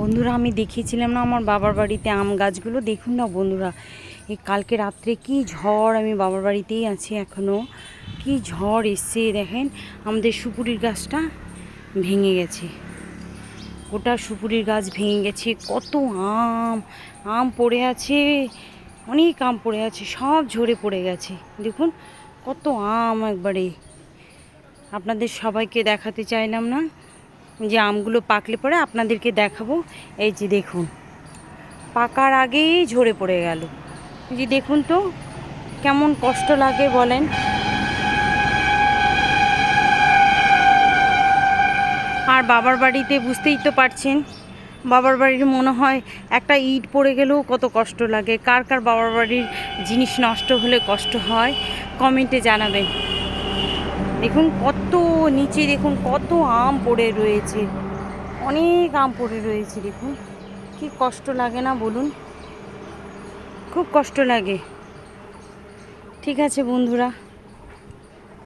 বন্ধুরা, আমি দেখিয়েছিলাম না আমার বাবার বাড়িতে আম গাছগুলো? দেখুন না বন্ধুরা, এই কালকে রাত্রে কি ঝড়! আমি বাবার বাড়িতেই আছি এখনও। কি ঝড় এসছে দেখেন, আমাদের সুপুরির গাছটা ভেঙে গেছে। গোটা সুপুরির গাছ ভেঙে গেছে। কত আম আম পড়ে আছে, অনেক আম পড়ে আছে, সব ঝরে পড়ে গেছে। দেখুন কত আম একবারে। আপনাদের সবাইকে দেখাতে চাইলাম না যে আমগুলো পাকলে পরে আপনাদেরকে দেখাবো। এই যে দেখুন, পাকার আগেই ঝরে পড়ে গেল। এই যে দেখুন তো, কেমন কষ্ট লাগে বলেন। আর বাবার বাড়িতে বুঝতেই তো পারছেন, বাবার বাড়ির মনে হয় একটা ইট পড়ে গেলেও কত কষ্ট লাগে। কার কার বাবার বাড়ির জিনিস নষ্ট হলে কষ্ট হয় কমেন্টে জানাবেন। দেখুন কত নিচে, দেখুন কত আম পড়ে রয়েছে, অনেক আম পড়ে রয়েছে। দেখুন কি কষ্ট লাগে না বলুন, খুব কষ্ট লাগে। ঠিক আছে বন্ধুরা।